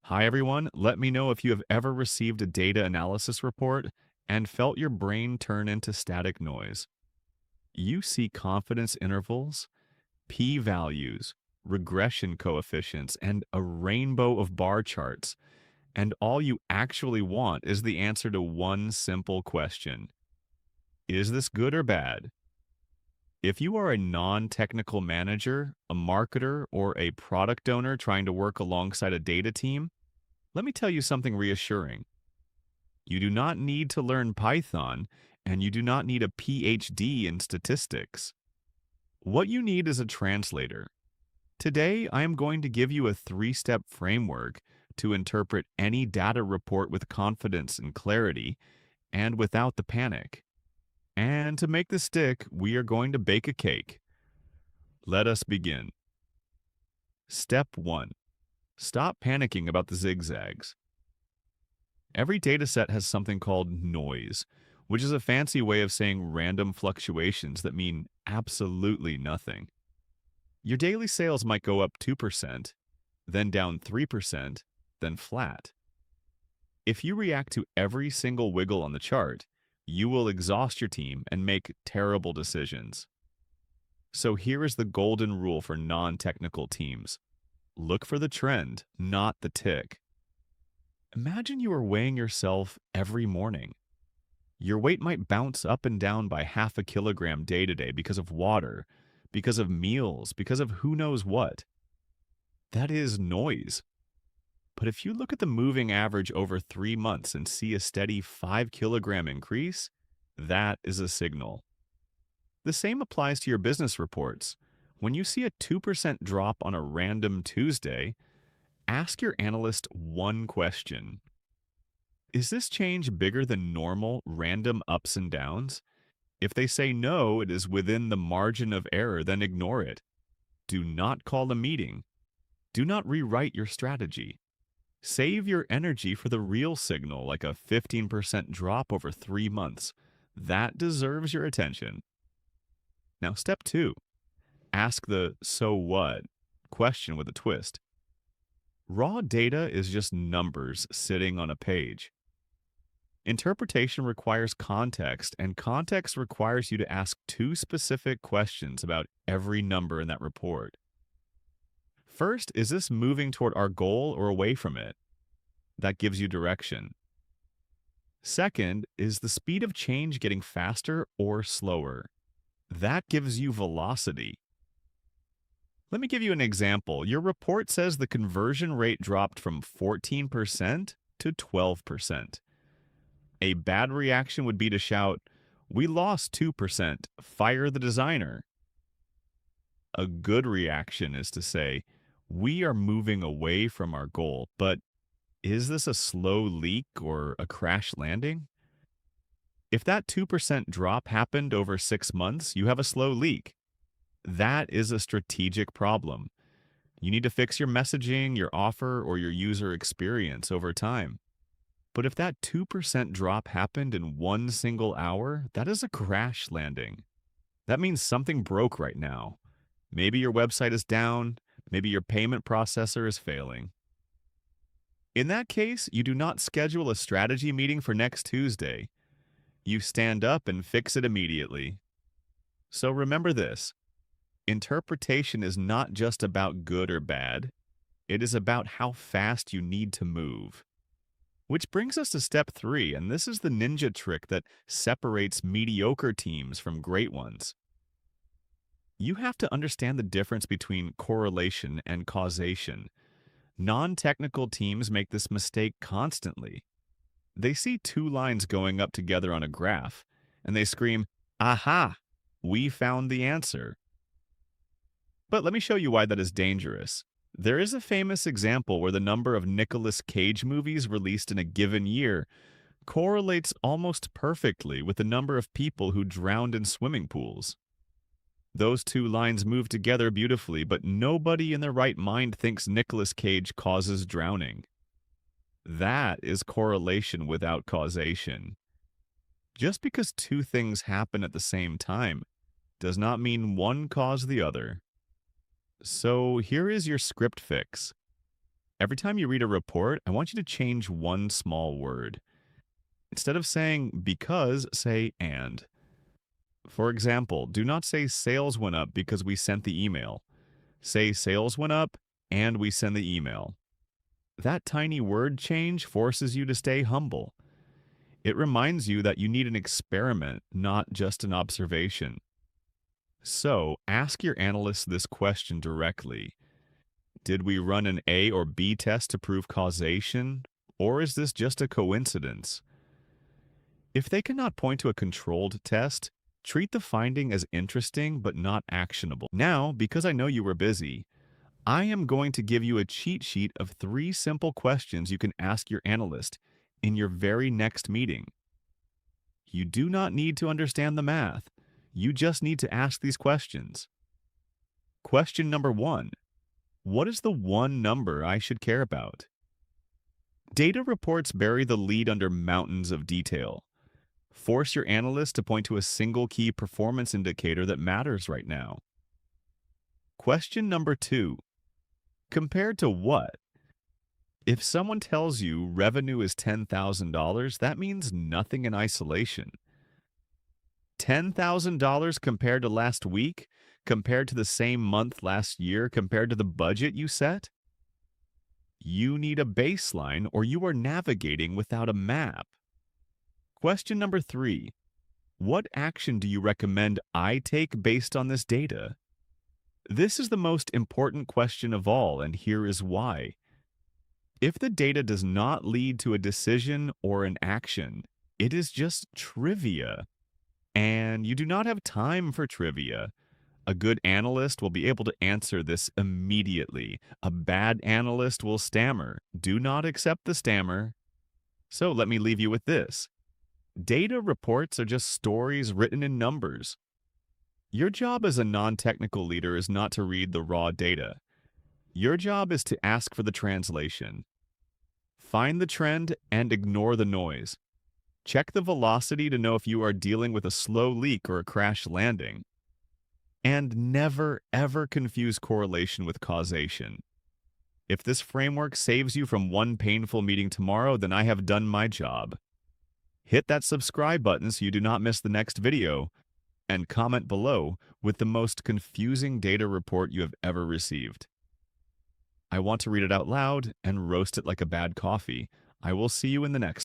Hi, everyone. Let me know if you have ever received a data analysis report and felt your brain turn into static noise. You see confidence intervals, p values, regression coefficients, and a rainbow of bar charts, and all you actually want is the answer to one simple question: is this good or bad? If you are a non technical manager, a marketer, or a product owner trying to work alongside a data team, let me tell you something reassuring. You do not need to learn Python, and you do not need a PhD in statistics. What you need is a translator. Today, I am going to give you a three-step framework to interpret any data report with confidence and clarity and without the panic. And to make this stick, we are going to bake a cake. Let us begin. Step 1. Stop panicking about the zigzags. Every dataset has something called noise, which is a fancy way of saying random fluctuations that mean absolutely nothing. Your daily sales might go up 2%, then down 3%, then flat. If you react to every single wiggle on the chart, you will exhaust your team and make terrible decisions. So here is the golden rule for non-technical teams. Look for the trend, not the tick. Imagine you are weighing yourself every morning. Your weight might bounce up and down by half a kilogram day to day because of water, because of meals, because of who knows what. That is noise. But if you look at the moving average over 3 months and see a steady 5 kilogram increase, that is a signal. The same applies to your business reports. When you see a 2% drop on a random Tuesday, ask your analyst one question. Is this change bigger than normal random ups and downs? If they say no, it is within the margin of error, then ignore it. Do not call a meeting. Do not rewrite your strategy. Save your energy for the real signal, like a 15% drop over 3 months. That deserves your attention. Now, step 2. Ask the so what question with a twist. Raw data is just numbers sitting on a page. Interpretation requires context, and context requires you to ask two specific questions about every number in that report. First, is this moving toward our goal or away from it? That gives you direction. Second, is the speed of change getting faster or slower? That gives you velocity. Let me give you an example. Your report says the conversion rate dropped from 14% to 12%. A bad reaction would be to shout, "We lost 2%, fire the designer." A good reaction is to say, "We are moving away from our goal, but is this a slow leak or a crash landing?" If that 2% drop happened over 6 months, you have a slow leak. That is a strategic problem. You need to fix your messaging, your offer, or your user experience over time. But if that 2% drop happened in one single hour, that is a crash landing. That means something broke right now. Maybe your website is down, maybe your payment processor is failing. In that case, you do not schedule a strategy meeting for next Tuesday. You stand up and fix it immediately. So remember this: interpretation is not just about good or bad, it is about how fast you need to move. Which brings us to step 3, and this is the ninja trick that separates mediocre teams from great ones. You have to understand the difference between correlation and causation. Non-technical teams make this mistake constantly. They see two lines going up together on a graph, and they scream, "Aha! We found the answer." But let me show you why that is dangerous. There is a famous example where the number of Nicolas Cage movies released in a given year correlates almost perfectly with the number of people who drowned in swimming pools. Those two lines move together beautifully, but nobody in their right mind thinks Nicolas Cage causes drowning. That is correlation without causation. Just because two things happen at the same time does not mean one caused the other. So here is your script fix. Every time you read a report, I want you to change one small word. Instead of saying because, say and. For example, do not say sales went up because we sent the email. Say sales went up and we send the email. That tiny word change forces you to stay humble. It reminds you that you need an experiment, not just an observation. So, ask your analyst this question directly. Did we run an A or B test to prove causation, or is this just a coincidence? If they cannot point to a controlled test, treat the finding as interesting but not actionable. Now, because I know you were busy, I am going to give you a cheat sheet of 3 simple questions you can ask your analyst in your very next meeting. You do not need to understand the math. You just need to ask these questions. Question number 1. What is the one number I should care about? Data reports bury the lead under mountains of detail. Force your analyst to point to a single key performance indicator that matters right now. Question number 2. Compared to what? If someone tells you revenue is $10,000, that means nothing in isolation. $10,000 compared to last week? Compared to the same month last year? Compared to the budget you set? You need a baseline or you are navigating without a map. Question number 3. What action do you recommend I take based on this data? This is the most important question of all, and here is why. If the data does not lead to a decision or an action, it is just trivia. And you do not have time for trivia. A good analyst will be able to answer this immediately. A bad analyst will stammer. Do not accept the stammer. So let me leave you with this. Data reports are just stories written in numbers. Your job as a non-technical leader is not to read the raw data. Your job is to ask for the translation. Find the trend and ignore the noise. Check the velocity to know if you are dealing with a slow leak or a crash landing. And never, ever confuse correlation with causation. If this framework saves you from one painful meeting tomorrow, then I have done my job. Hit that subscribe button so you do not miss the next video, and comment below with the most confusing data report you have ever received. I want to read it out loud and roast it like a bad coffee. I will see you in the next